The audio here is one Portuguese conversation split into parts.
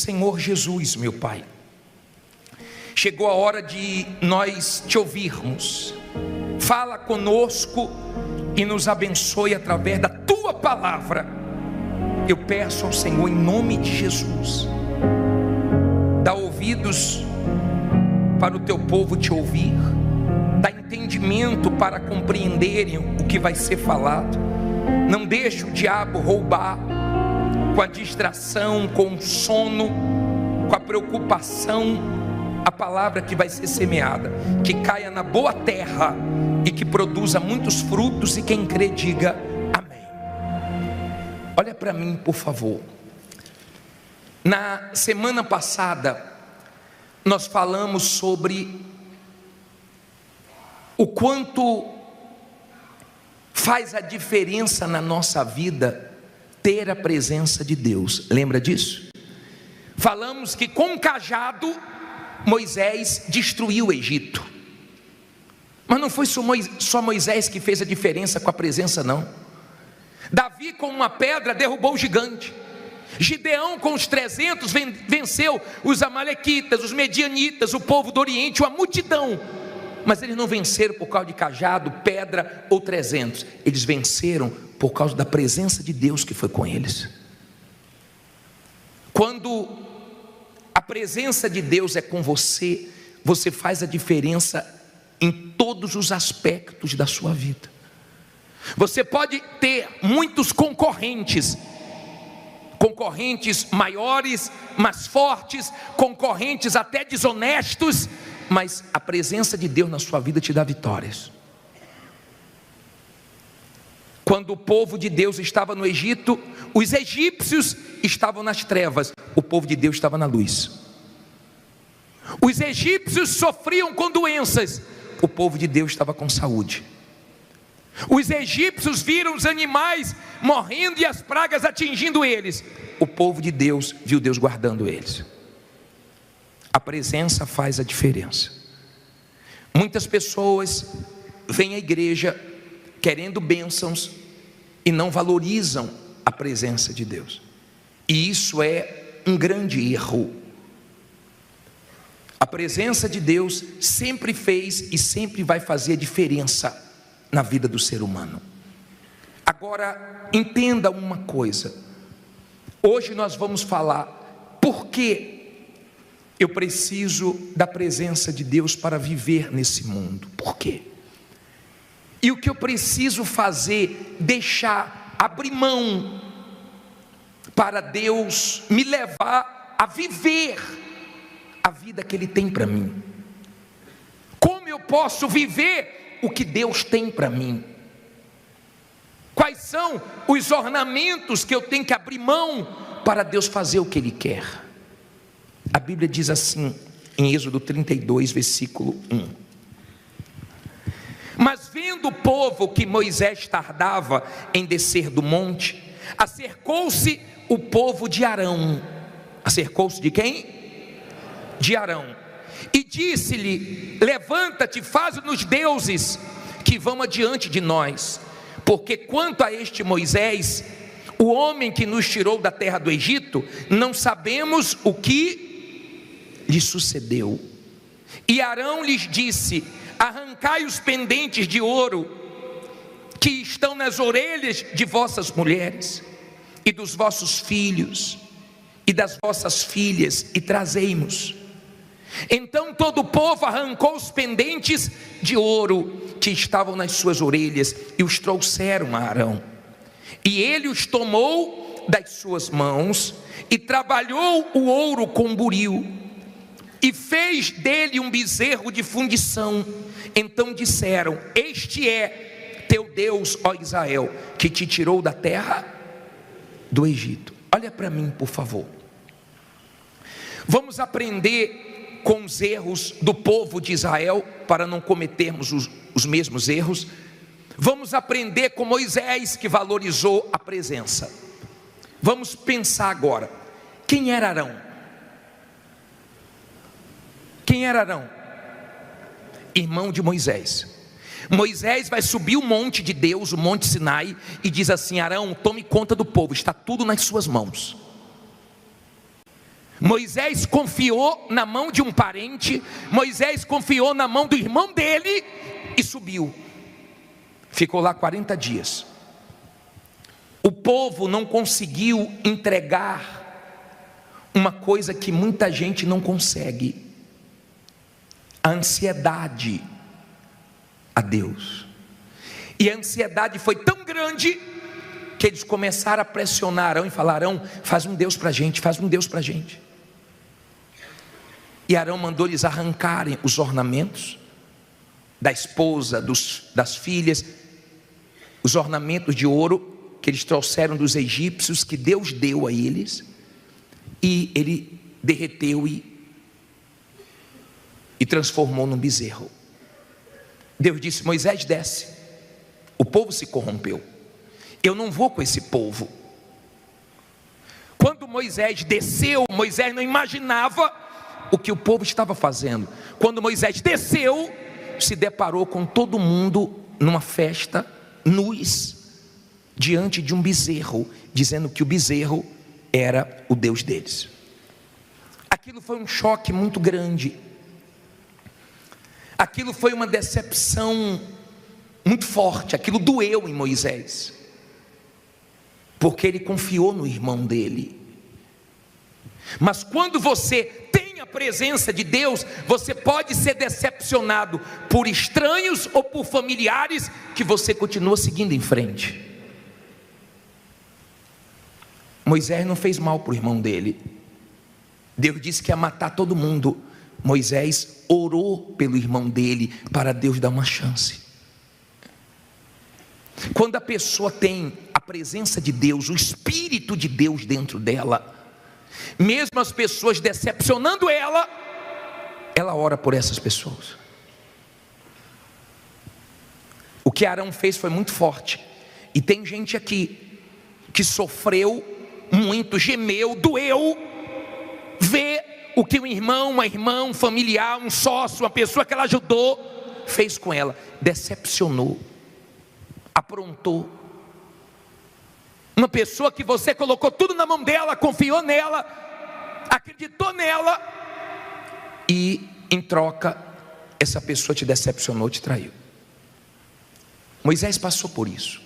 Senhor Jesus, meu Pai, chegou a hora de nós te ouvirmos. Fala conosco e nos abençoe através da tua palavra. Eu peço ao Senhor em nome de Jesus, dá ouvidos para o teu povo te ouvir, dá entendimento para compreenderem o que vai ser falado. Não deixe o diabo roubar com a distração, com o sono, com a preocupação, a palavra que vai ser semeada, que caia na boa terra e que produza muitos frutos, e quem crê diga amém. Olha para mim, por favor. Na semana passada nós falamos sobre o quanto faz a diferença na nossa vida ter a presença de Deus. Lembra disso? Falamos que com o cajado Moisés destruiu o Egito, mas não foi só Moisés que fez a diferença com a presença, não. Davi com uma pedra derrubou o gigante. Gideão com os 300 venceu os amalequitas, os medianitas, o povo do Oriente, uma multidão. Mas eles não venceram por causa de cajado, pedra ou 300. Eles venceram por causa da presença de Deus que foi com eles. Quando a presença de Deus é com você, você faz a diferença em todos os aspectos da sua vida. Você pode ter muitos concorrentes maiores, mais fortes, concorrentes até desonestos, mas a presença de Deus na sua vida te dá vitórias. Quando o povo de Deus estava no Egito, os egípcios estavam nas trevas, o povo de Deus estava na luz. Os egípcios sofriam com doenças, o povo de Deus estava com saúde. Os egípcios viram os animais morrendo e as pragas atingindo eles, o povo de Deus viu Deus guardando eles. A presença faz a diferença. Muitas pessoas vêm à igreja querendo bênçãos e não valorizam a presença de Deus, e isso é um grande erro. A presença de Deus sempre fez e sempre vai fazer a diferença na vida do ser humano. Agora, entenda uma coisa. Hoje nós vamos falar por que eu preciso da presença de Deus para viver nesse mundo. Por quê? E o que eu preciso fazer, deixar, abrir mão, para Deus me levar a viver a vida que Ele tem para mim. Como eu posso viver o que Deus tem para mim? Quais são os ornamentos que eu tenho que abrir mão para Deus fazer o que Ele quer? A Bíblia diz assim, em Êxodo 32, versículo 1. Mas vendo o povo que Moisés tardava em descer do monte, acercou-se o povo de Arão. Acercou-se de quem? De Arão. E disse-lhe: levanta-te, faze-nos deuses que vão adiante de nós, porque quanto a este Moisés, o homem que nos tirou da terra do Egito, não sabemos o que lhe sucedeu. E Arão lhes disse: arrancai os pendentes de ouro que estão nas orelhas de vossas mulheres e dos vossos filhos e das vossas filhas, e trazei-mos. Então todo o povo arrancou os pendentes de ouro que estavam nas suas orelhas e os trouxeram a Arão. E ele os tomou das suas mãos e trabalhou o ouro com buril e fez dele um bezerro de fundição. Então disseram: este é teu Deus, ó Israel, que te tirou da terra do Egito. Olha para mim, por favor. Vamos aprender com os erros do povo de Israel, para não cometermos os mesmos erros. Vamos aprender com Moisés, que valorizou a presença. Vamos pensar agora, quem era Arão? Quem era Arão? Irmão de Moisés. Moisés vai subir o monte de Deus, o monte Sinai, e diz assim: Arão, tome conta do povo, está tudo nas suas mãos. Moisés confiou na mão de um parente, Moisés confiou na mão do irmão dele e subiu. Ficou lá 40 dias. O povo não conseguiu entregar uma coisa que muita gente não consegue: a ansiedade a Deus. E a ansiedade foi tão grande que eles começaram a pressionar Arão e falaram: Arão, faz um Deus para a gente, faz um Deus para a gente. E Arão mandou eles arrancarem os ornamentos da esposa, das filhas, os ornamentos de ouro que eles trouxeram dos egípcios, que Deus deu a eles, e ele derreteu e transformou num bezerro. Deus disse: Moisés, desce, o povo se corrompeu, eu não vou com esse povo. Quando Moisés desceu, Moisés não imaginava o que o povo estava fazendo. Quando Moisés desceu, se deparou com todo mundo numa festa, nus, diante de um bezerro, dizendo que o bezerro era o Deus deles. Aquilo foi um choque muito grande. Aquilo foi uma decepção muito forte. Aquilo doeu em Moisés, porque ele confiou no irmão dele. Mas quando você tem a presença de Deus, você pode ser decepcionado por estranhos ou por familiares, que você continua seguindo em frente. Moisés não fez mal para o irmão dele. Deus disse que ia matar todo mundo. Moisés orou pelo irmão dele, para Deus dar uma chance. Quando a pessoa tem a presença de Deus, o Espírito de Deus dentro dela, mesmo as pessoas decepcionando ela ora por essas pessoas. O que Arão fez foi muito forte. E tem gente aqui que sofreu muito, gemeu, doeu, ver o que um irmão, uma irmã, um familiar, um sócio, uma pessoa que ela ajudou, fez com ela. Decepcionou, aprontou. Uma pessoa que você colocou tudo na mão dela, confiou nela, acreditou nela, e em troca essa pessoa te decepcionou, te traiu. Moisés passou por isso.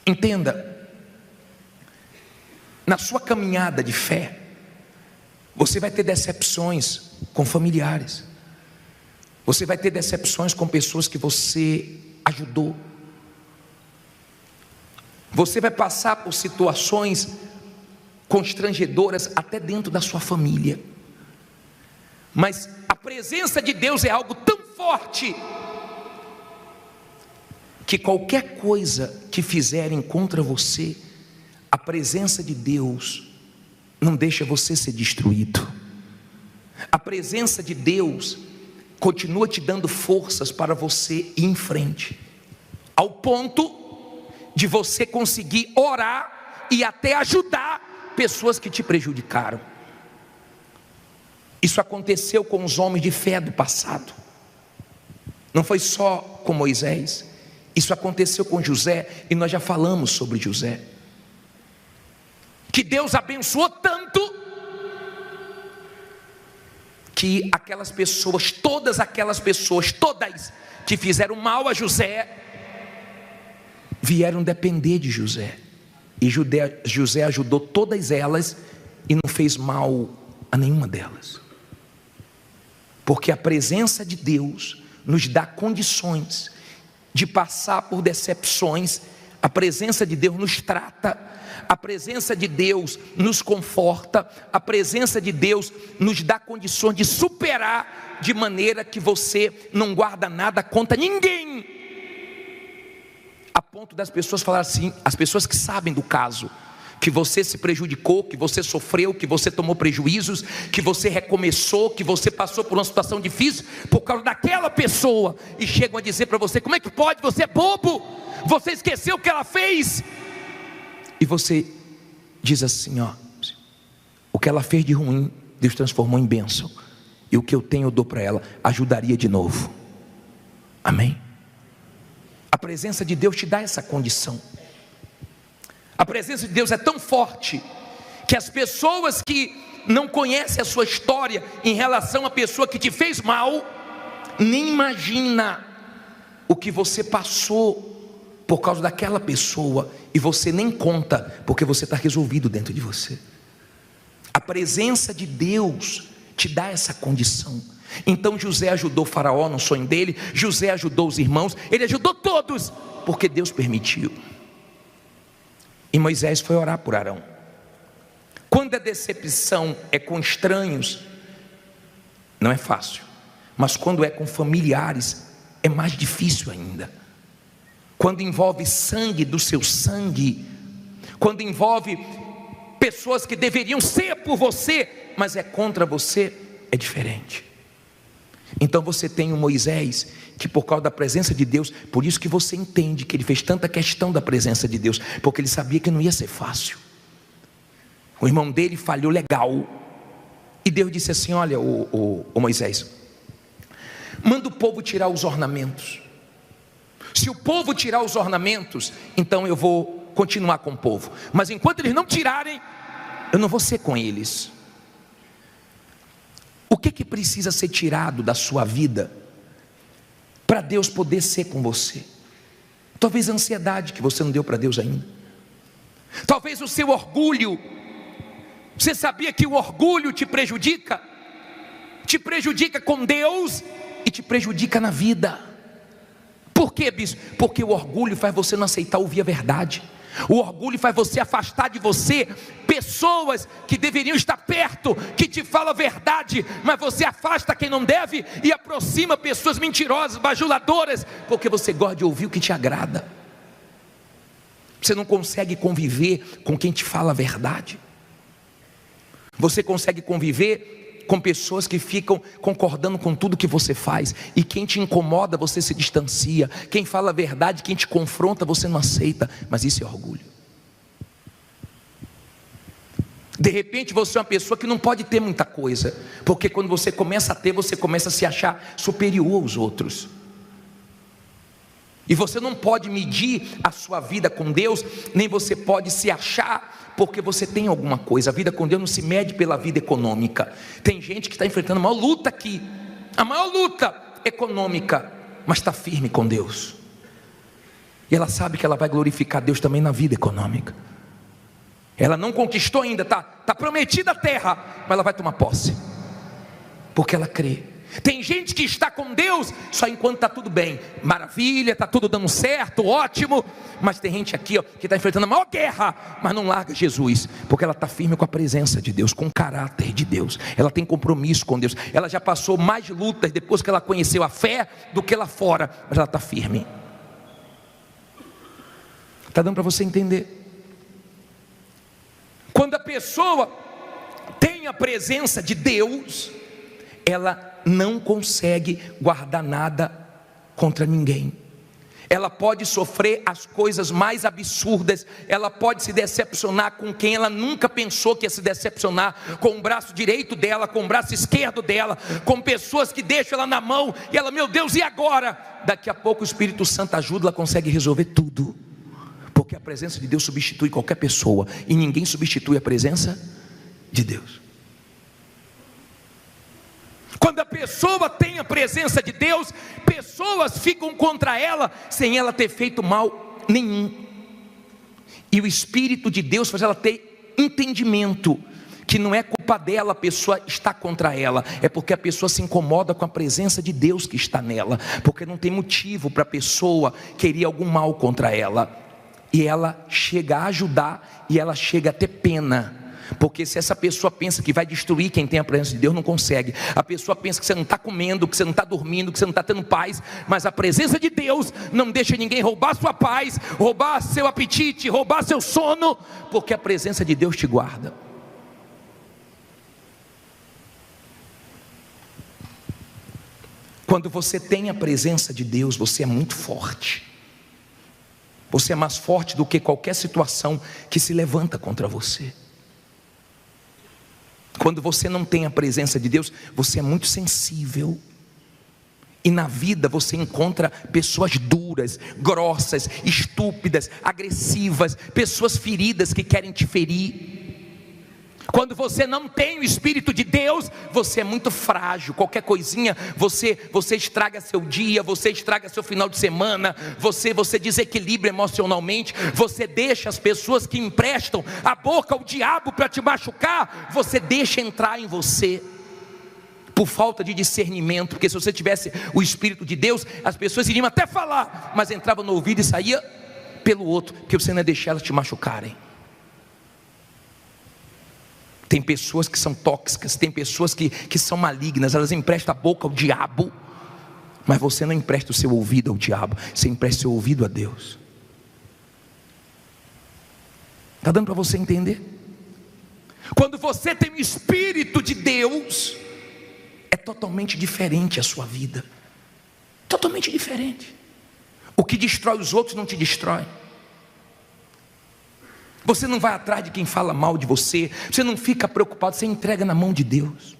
Entenda, na sua caminhada de fé, você vai ter decepções com familiares, você vai ter decepções com pessoas que você ajudou, você vai passar por situações constrangedoras até dentro da sua família. Mas a presença de Deus é algo tão forte que qualquer coisa que fizerem contra você, a presença de Deus não deixa você ser destruído. A presença de Deus continua te dando forças para você ir em frente, ao ponto de você conseguir orar e até ajudar pessoas que te prejudicaram. Isso aconteceu com os homens de fé do passado. Não foi só com Moisés. Isso aconteceu com José, e nós já falamos sobre José. Que Deus abençoou tanto, que aquelas pessoas, todas que fizeram mal a José, vieram depender de José. E José ajudou todas elas e não fez mal a nenhuma delas. Porque a presença de Deus nos dá condições de passar por decepções. A presença de Deus nos trata, a presença de Deus nos conforta, a presença de Deus nos dá condições de superar, de maneira que você não guarda nada contra ninguém, a ponto das pessoas falarem assim, as pessoas que sabem do caso, que você se prejudicou, que você sofreu, que você tomou prejuízos, que você recomeçou, que você passou por uma situação difícil por causa daquela pessoa, e chegam a dizer para você: como é que pode, você é bobo, você esqueceu o que ela fez. E você diz assim: ó, o que ela fez de ruim, Deus transformou em bênção, e o que eu tenho eu dou para ela, ajudaria de novo. Amém? A presença de Deus te dá essa condição. A presença de Deus é tão forte que as pessoas que não conhecem a sua história em relação à pessoa que te fez mal, nem imagina o que você passou por causa daquela pessoa, e você nem conta, porque você está resolvido dentro de você. A presença de Deus te dá essa condição. Então José ajudou Faraó no sonho dele, José ajudou os irmãos, ele ajudou todos, porque Deus permitiu. E Moisés foi orar por Arão. Quando a decepção é com estranhos, não é fácil, mas quando é com familiares, é mais difícil ainda. Quando envolve sangue do seu sangue, quando envolve pessoas que deveriam ser por você, mas é contra você, é diferente. Então você tem o Moisés, que por causa da presença de Deus, por isso que você entende que ele fez tanta questão da presença de Deus, porque ele sabia que não ia ser fácil. O irmão dele falhou legal, e Deus disse assim: olha, o Moisés, manda o povo tirar os ornamentos. Se o povo tirar os ornamentos, então eu vou continuar com o povo, mas enquanto eles não tirarem, eu não vou ser com eles. O que precisa ser tirado da sua vida para Deus poder ser com você? Talvez a ansiedade que você não deu para Deus ainda, talvez o seu orgulho. Você sabia que o orgulho te prejudica? Te prejudica com Deus e te prejudica na vida. Por quê, bispo? Porque o orgulho faz você não aceitar ouvir a verdade. O orgulho faz você afastar de você pessoas que deveriam estar perto, que te falam a verdade, mas você afasta quem não deve e aproxima pessoas mentirosas, bajuladoras, porque você gosta de ouvir o que te agrada. Você não consegue conviver com quem te fala a verdade. Você consegue conviver com pessoas que ficam concordando com tudo que você faz, e quem te incomoda você se distancia, quem fala a verdade, quem te confronta você não aceita, mas isso é orgulho. De repente você é uma pessoa que não pode ter muita coisa, porque quando você começa a ter, você começa a se achar superior aos outros, e você não pode medir a sua vida com Deus, nem você pode se achar porque você tem alguma coisa. A vida com Deus não se mede pela vida econômica. Tem gente que está enfrentando a maior luta aqui, a maior luta econômica, mas está firme com Deus, e ela sabe que ela vai glorificar Deus também na vida econômica. Ela não conquistou ainda, está prometida a terra, mas ela vai tomar posse, porque ela crê. Tem gente que está com Deus só enquanto está tudo bem, maravilha, está tudo dando certo, ótimo. Mas tem gente aqui, ó, que está enfrentando a maior guerra, mas não larga Jesus, porque ela está firme com a presença de Deus, com o caráter de Deus. Ela tem compromisso com Deus. Ela já passou mais lutas depois que ela conheceu a fé do que lá fora, mas ela está firme. Está dando para você entender? Quando a pessoa tem a presença de Deus, ela não consegue guardar nada contra ninguém. Ela pode sofrer as coisas mais absurdas, ela pode se decepcionar com quem ela nunca pensou que ia se decepcionar, com o braço direito dela, com o braço esquerdo dela, com pessoas que deixam ela na mão, e ela, meu Deus, e agora? Daqui a pouco o Espírito Santo ajuda, ela consegue resolver tudo, porque a presença de Deus substitui qualquer pessoa, e ninguém substitui a presença de Deus. Quando a pessoa tem a presença de Deus, pessoas ficam contra ela sem ela ter feito mal nenhum, e o Espírito de Deus faz ela ter entendimento que não é culpa dela a pessoa estar contra ela, é porque a pessoa se incomoda com a presença de Deus que está nela, porque não tem motivo para a pessoa querer algum mal contra ela, e ela chega a ajudar, e ela chega a ter pena. Porque se essa pessoa pensa que vai destruir quem tem a presença de Deus, não consegue. A pessoa pensa que você não está comendo, que você não está dormindo, que você não está tendo paz, mas a presença de Deus não deixa ninguém roubar sua paz, roubar seu apetite, roubar seu sono, porque a presença de Deus te guarda. Quando você tem a presença de Deus, você é muito forte. Você é mais forte do que qualquer situação que se levanta contra você. Quando você não tem a presença de Deus, você é muito sensível. E na vida você encontra pessoas duras, grossas, estúpidas, agressivas, pessoas feridas que querem te ferir. Quando você não tem o Espírito de Deus, você é muito frágil. Qualquer coisinha, você estraga seu dia, você estraga seu final de semana, você desequilibra emocionalmente, você deixa as pessoas que emprestam a boca ao diabo para te machucar, você deixa entrar em você, por falta de discernimento. Porque se você tivesse o Espírito de Deus, as pessoas iriam até falar, mas entrava no ouvido e saía pelo outro, porque você não ia deixar elas te machucarem. Tem pessoas que são tóxicas, tem pessoas que são malignas, elas emprestam a boca ao diabo, mas você não empresta o seu ouvido ao diabo, você empresta o seu ouvido a Deus. Está dando para você entender? Quando você tem o Espírito de Deus, é totalmente diferente a sua vida, totalmente diferente. O que destrói os outros não te destrói. Você não vai atrás de quem fala mal de você, você não fica preocupado, você entrega na mão de Deus.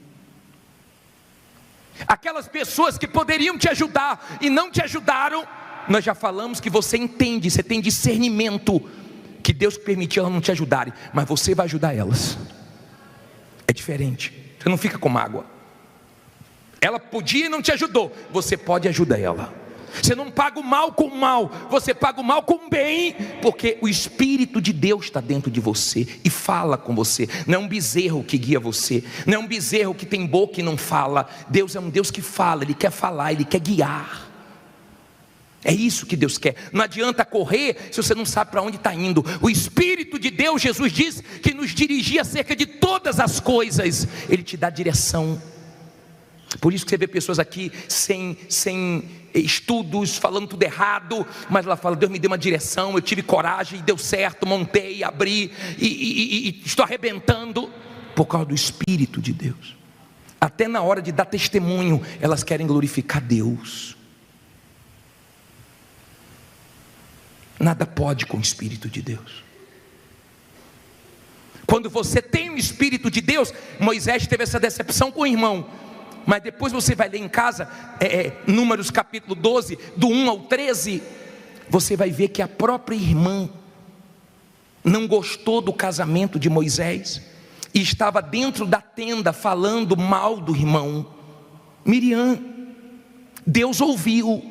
Aquelas pessoas que poderiam te ajudar e não te ajudaram, nós já falamos que você entende, você tem discernimento, que Deus permitiu elas não te ajudarem, mas você vai ajudar elas. É diferente, você não fica com mágoa. Ela podia e não te ajudou, você pode ajudar ela. Você não paga o mal com o mal, você paga o mal com o bem, porque o Espírito de Deus está dentro de você e fala com você. Não é um bezerro que guia você, não é um bezerro que tem boca e não fala. Deus é um Deus que fala, Ele quer falar, Ele quer guiar. É isso que Deus quer. Não adianta correr se você não sabe para onde está indo. O Espírito de Deus, Jesus diz que nos dirigia acerca de todas as coisas, Ele te dá direção. Por isso que você vê pessoas aqui sem estudos, falando tudo errado, mas ela fala: Deus me deu uma direção, eu tive coragem, deu certo, montei, abri e estou arrebentando, por causa do Espírito de Deus. Até na hora de dar testemunho, elas querem glorificar Deus. Nada pode com o Espírito de Deus. Quando você tem o Espírito de Deus, Moisés teve essa decepção com o irmão, mas depois você vai ler em casa, Números capítulo 12, do 1 ao 13, você vai ver que a própria irmã não gostou do casamento de Moisés, e estava dentro da tenda falando mal do irmão. Miriam, Deus ouviu,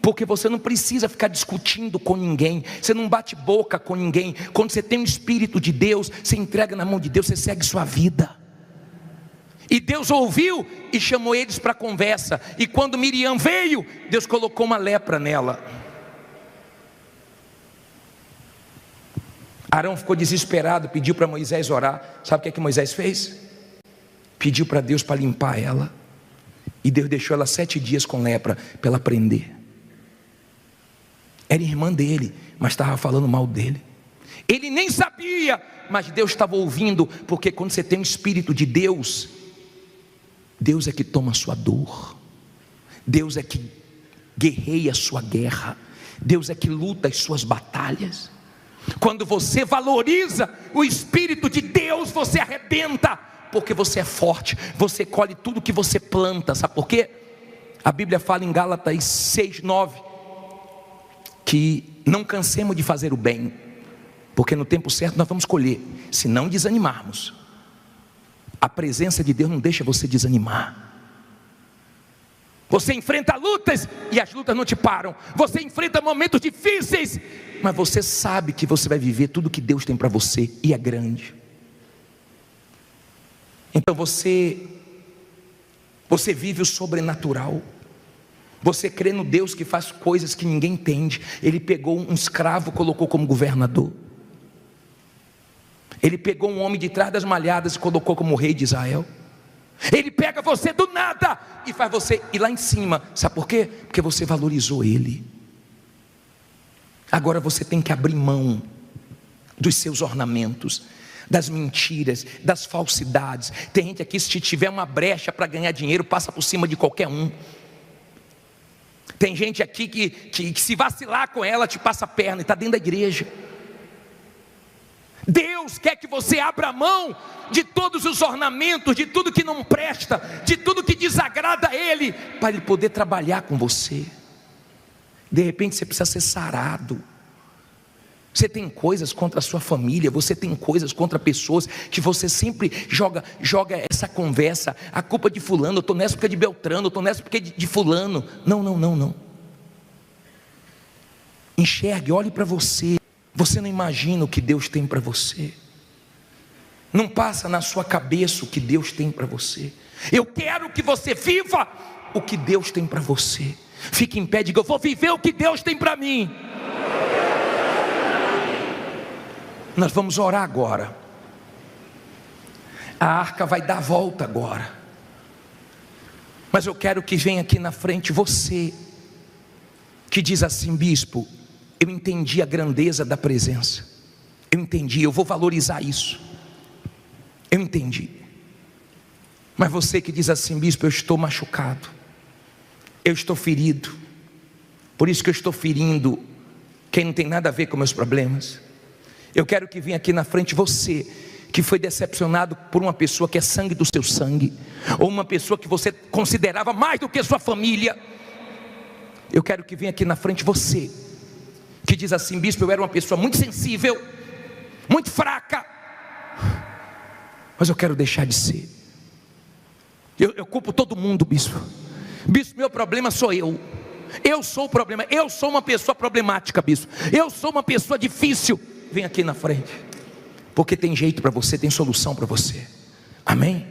porque você não precisa ficar discutindo com ninguém, você não bate boca com ninguém. Quando você tem o Espírito de Deus, você entrega na mão de Deus, você segue sua vida. E Deus ouviu e chamou eles para conversa. E quando Miriam veio, Deus colocou uma lepra nela. Arão ficou desesperado, pediu para Moisés orar. Sabe o que Moisés fez? Pediu para Deus para limpar ela. E Deus deixou ela 7 dias com lepra, para ela aprender. Era irmã dele, mas estava falando mal dele. Ele nem sabia, mas Deus estava ouvindo. Porque quando você tem o Espírito de Deus, Deus é que toma a sua dor, Deus é que guerreia a sua guerra, Deus é que luta as suas batalhas. Quando você valoriza o Espírito de Deus, você arrebenta, porque você é forte, você colhe tudo que você planta. Sabe por quê? A Bíblia fala em Gálatas 6:9, que não cansemos de fazer o bem, porque no tempo certo nós vamos colher, se não desanimarmos. A presença de Deus não deixa você desanimar. Você enfrenta lutas e as lutas não te param. Você enfrenta momentos difíceis, mas você sabe que você vai viver tudo que Deus tem para você, e é grande. Então você vive o sobrenatural. Você crê no Deus que faz coisas que ninguém entende. Ele pegou um escravo, colocou como governador. Ele pegou um homem de trás das malhadas e colocou como rei de Israel. Ele pega você do nada e faz você ir lá em cima. Sabe por quê? Porque você valorizou ele. Agora você tem que abrir mão dos seus ornamentos, das mentiras, das falsidades. Tem gente aqui, se tiver uma brecha para ganhar dinheiro, passa por cima de qualquer um. Tem gente aqui que se vacilar com ela, te passa a perna, e está dentro da igreja. Deus quer que você abra mão de todos os ornamentos, de tudo que não presta, de tudo que desagrada a Ele, para Ele poder trabalhar com você. De repente você precisa ser sarado. Você tem coisas contra a sua família, você tem coisas contra pessoas que você sempre joga essa conversa, a culpa de fulano, eu estou nessa porque é de Beltrano, eu estou nessa porque é de fulano. Não. Enxergue, olhe para você. Você não imagina o que Deus tem para você. Não passa na sua cabeça o que Deus tem para você. Eu quero que você viva o que Deus tem para você. Fique em pé e diga: eu vou viver o que Deus tem para mim. Nós vamos orar agora. A arca vai dar a volta agora. Mas eu quero que venha aqui na frente você que diz assim: bispo, eu entendi a grandeza da presença. Eu entendi, eu vou valorizar isso. Eu entendi. Mas você que diz assim: bispo, eu estou machucado, eu estou ferido, por isso que eu estou ferindo quem não tem nada a ver com meus problemas. Eu quero que venha aqui na frente você que foi decepcionado por uma pessoa que é sangue do seu sangue, ou uma pessoa que você considerava mais do que sua família. Eu quero que venha aqui na frente você que diz assim: bispo, eu era uma pessoa muito sensível, muito fraca, mas eu quero deixar de ser. Eu culpo todo mundo, bispo. Bispo, meu problema sou eu. Eu sou o problema, eu sou uma pessoa problemática, bispo. Eu sou uma pessoa difícil. Vem aqui na frente, porque tem jeito para você, tem solução para você. Amém?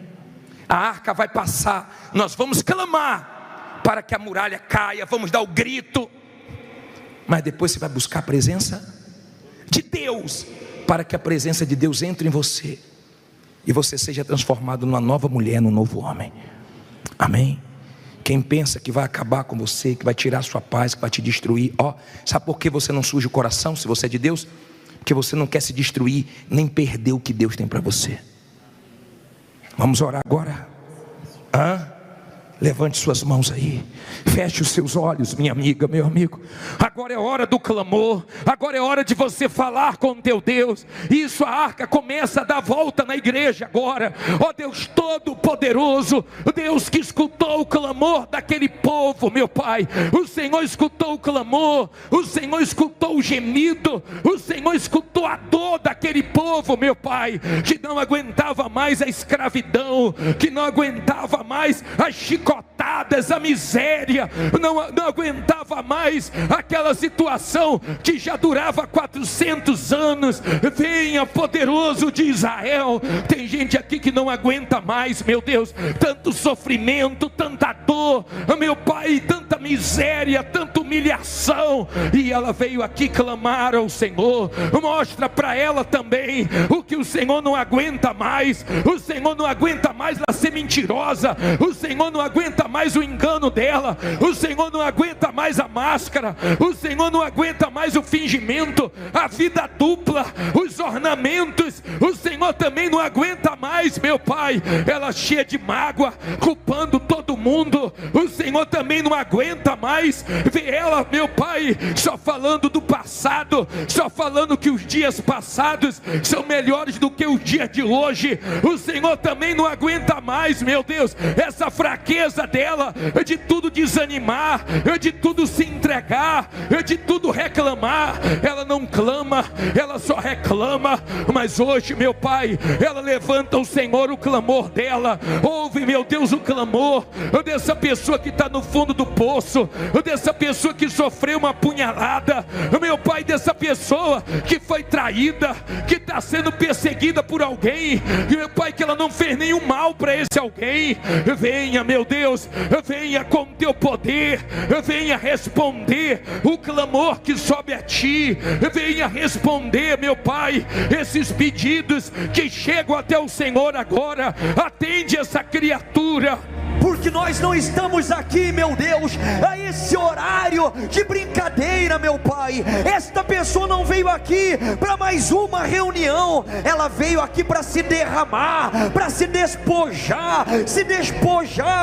A arca vai passar, nós vamos clamar para que a muralha caia, vamos dar o grito, mas depois você vai buscar a presença de Deus, para que a presença de Deus entre em você e você seja transformado numa nova mulher, num novo homem. Amém? Quem pensa que vai acabar com você, que vai tirar a sua paz, que vai te destruir, sabe por que você não suja o coração se você é de Deus? Porque você não quer se destruir, nem perder o que Deus tem para você. Vamos orar agora? Levante suas mãos aí, feche os seus olhos, minha amiga, meu amigo. Agora é hora do clamor, agora é hora de você falar com o teu Deus. Isso, a arca começa a dar volta na igreja agora. Ó Deus todo poderoso, Deus que escutou o clamor daquele povo, meu Pai. O Senhor escutou o clamor, o Senhor escutou o gemido, o Senhor escutou a dor daquele povo, meu Pai, que não aguentava mais a escravidão, que não aguentava mais a chicotadas, a miséria, não aguentava mais aquela situação que já durava 400 anos. Venha, poderoso de Israel. Tem gente aqui que não aguenta mais, meu Deus, tanto sofrimento, tanta dor, meu Pai, tanta miséria, tanta humilhação, e ela veio aqui clamar ao Senhor. Mostra para ela também o que o Senhor não aguenta mais. O Senhor não aguenta mais ela ser mentirosa, o Senhor não aguenta mais o engano dela, o Senhor não aguenta mais a máscara, o Senhor não aguenta mais o fingimento, a vida dupla, os ornamentos. O Senhor também não aguenta mais, meu Pai, ela cheia de mágoa, culpando todo mundo. O Senhor também não aguenta mais ver ela, meu Pai, só falando do passado, só falando que os dias passados são melhores do que os dias de hoje. O Senhor também não aguenta mais, meu Deus, essa fraqueza dela, de tudo desanimar, de tudo se entregar, de tudo reclamar. Ela não clama, ela só reclama. Mas hoje, meu Pai, ela levanta ao Senhor o clamor dela. Ouve, meu Deus, o clamor dessa pessoa que está no fundo do poço, dessa pessoa que sofreu uma punhalada, meu Pai, dessa pessoa que foi traída, que está sendo perseguida por alguém, meu Pai, que ela não fez nenhum mal para esse alguém. Venha, meu Deus, venha com teu poder, venha responder o clamor que sobe a ti, venha responder, meu Pai, esses pedidos que chegam até o Senhor agora. Atende essa criatura, porque nós não estamos aqui, meu Deus, a esse horário de brincadeira, meu Pai. Esta pessoa não veio aqui para mais uma reunião, ela veio aqui para se derramar, para se despojar,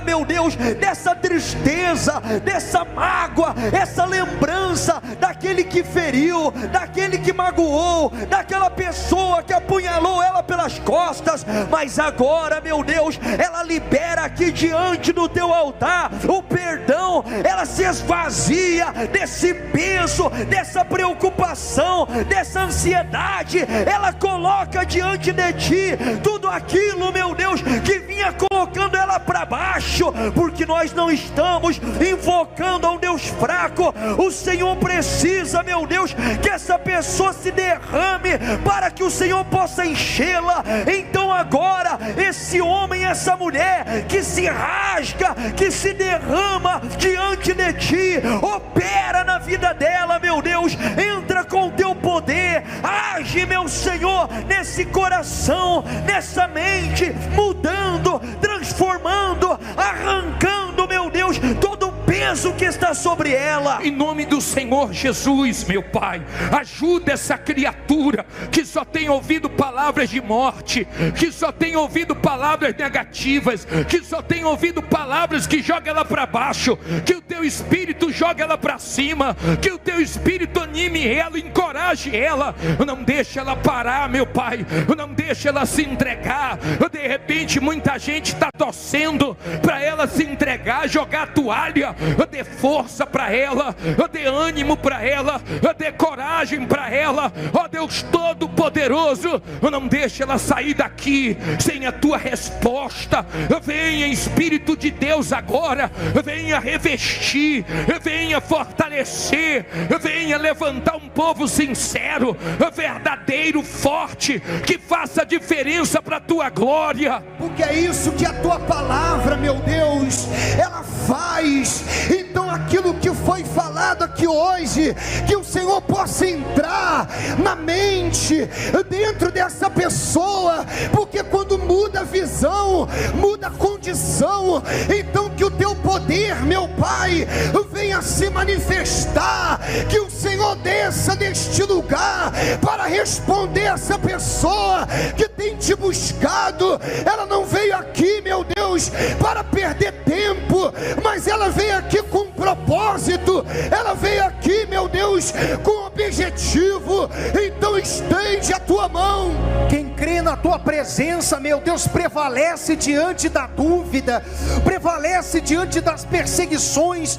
meu Deus, dessa tristeza, dessa mágoa, essa lembrança vingança daquele que feriu, daquele que magoou, daquela pessoa que apunhalou ela pelas costas. Mas agora, meu Deus, ela libera aqui diante do teu altar o perdão. Ela se esvazia desse peso, dessa preocupação, dessa ansiedade. Ela coloca diante de ti tudo aquilo, meu Deus, que vinha colocando ela para baixo, porque nós não estamos invocando a um Deus fraco. O Senhor precisa, meu Deus, que essa pessoa se derrame para que o Senhor possa enchê-la. Então agora, esse homem, essa mulher que se rasga, que se derrama diante de ti, opera na vida dela, meu Deus, entra com o teu poder, age, meu Senhor, nesse coração, nessa mente, mudando, transformando, arrancando, meu Deus, todo o peso que está sobre ela. Em nome do Senhor Jesus, meu Pai, ajuda essa criatura que só tem ouvido palavras de morte, que só tem ouvido palavras negativas, que só tem ouvido palavras que jogam ela para baixo. Que o teu Espírito jogue ela para cima, que o teu Espírito anime ela, encoraje ela, não deixe ela parar, meu Pai, não deixe ela se entregar. De repente muita gente está torcendo para ela se entregar, jogar a toalha. Dê força para ela, dê ânimo para ela, dê coragem para ela, ó Deus Todo-Poderoso, não deixe ela sair daqui sem a tua resposta. Venha Espírito de Deus agora, venha revestir, venha fortalecer, venha levantar um povo sincero, verdadeiro, forte, que faça diferença para a tua glória. Porque é isso que a tua palavra, meu Deus, ela faz. Então aquilo que foi falado aqui hoje, que o Senhor possa entrar na mente, dentro dessa pessoa, porque quando muda a visão, muda a condição. Então que o teu poder, meu Pai, venha se manifestar, que o Senhor desça neste lugar para responder essa pessoa que tem te buscado. Ela não veio aqui, meu Deus, para perder tempo, mas ela veio aqui com um propósito, ela veio aqui, meu Deus, com objetivo. Então estende a tua mão. Quem crê na tua presença, meu Deus, prevalece diante da dúvida, prevalece diante das perseguições,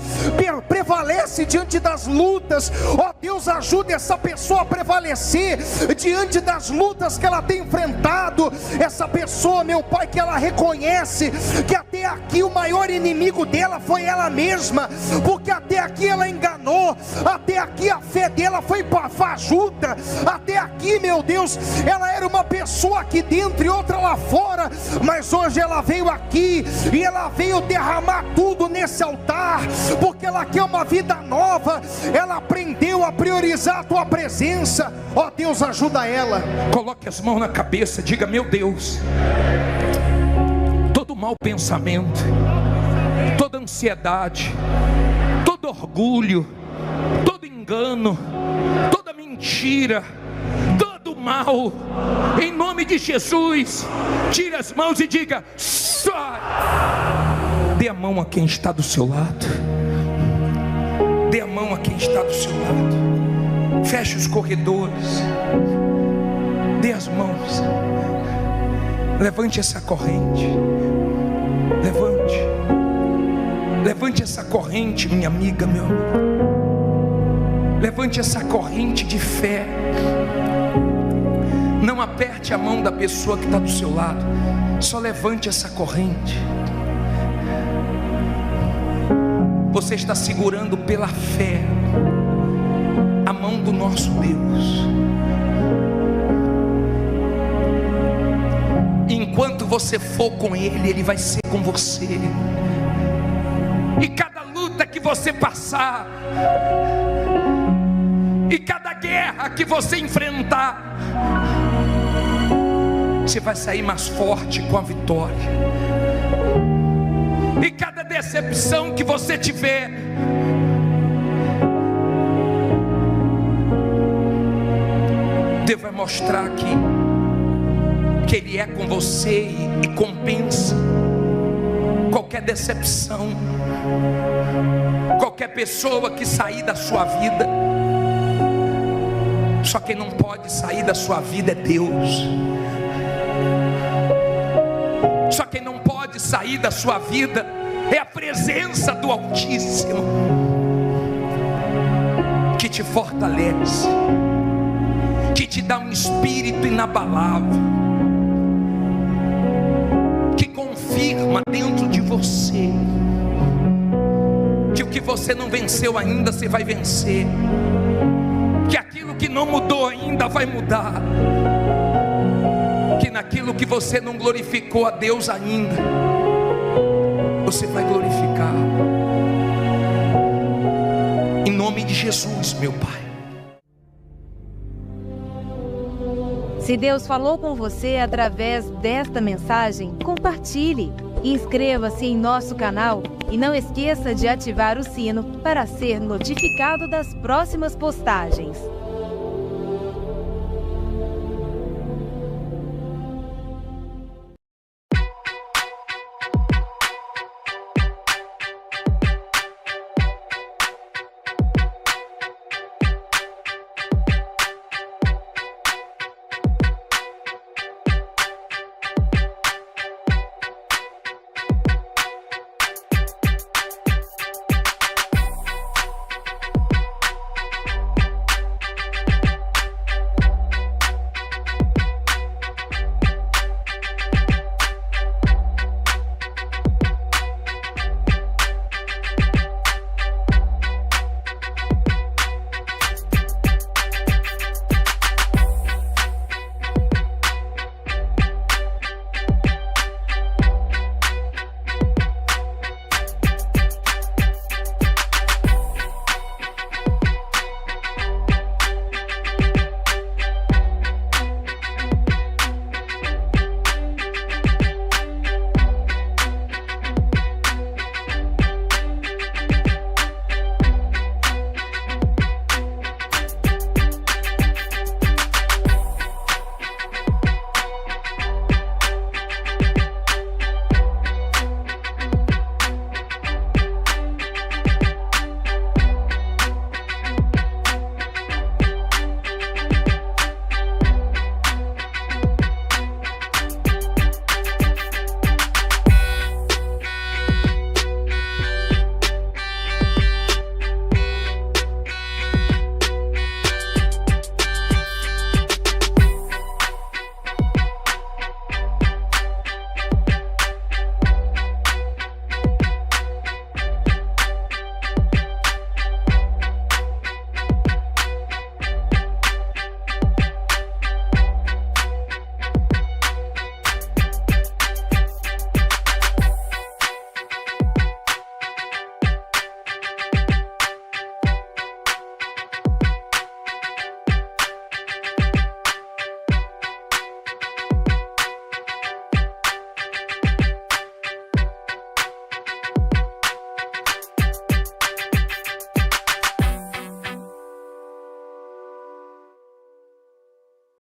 prevalece diante das lutas. Ó Deus, ajuda essa pessoa a prevalecer diante das lutas que ela tem enfrentado. Essa pessoa, meu Pai, que ela reconhece que até aqui o maior inimigo dela foi ela mesma, porque até aqui ela enganou, até aqui a fé dela foi fajuta, até aqui, meu Deus, ela era uma pessoa aqui dentro e outra lá fora, mas hoje ela veio aqui e ela veio derramar tudo nesse altar, porque ela quer uma vida nova. Ela aprendeu a priorizar a tua presença. Ó Deus, ajuda ela. Coloque as mãos na cabeça, diga: meu Deus, todo mau pensamento, toda ansiedade, todo orgulho, todo engano, toda mentira, todo mal, em nome de Jesus, tire as mãos e diga: sai. Dê a mão a quem está do seu lado, dê a mão a quem está do seu lado, feche os corredores, dê as mãos, levante essa corrente, levante essa corrente, minha amiga, meu amigo, levante essa corrente de fé. Não aperte a mão da pessoa que está do seu lado, só levante essa corrente. Você está segurando pela fé a mão do nosso Deus. Enquanto você for com Ele, Ele vai ser com você. E cada luta que você passar, e cada guerra que você enfrentar, você vai sair mais forte com a vitória. E cada decepção que você tiver, Deus vai mostrar que Ele é com você e compensa qualquer qualquer decepção, qualquer pessoa que sair da sua vida. Só quem não pode sair da sua vida é Deus. Só quem não pode sair da sua vida é a presença do Altíssimo, que te fortalece, que te dá um espírito inabalável, que confirma dentro de você que o que você não venceu ainda, você vai vencer, que aquilo que não mudou ainda vai mudar, que naquilo que você não glorificou a Deus ainda, você vai glorificar. Em nome de Jesus, meu Pai. Se Deus falou com você através desta mensagem, compartilhe. Inscreva-se em nosso canal e não esqueça de ativar o sino para ser notificado das próximas postagens.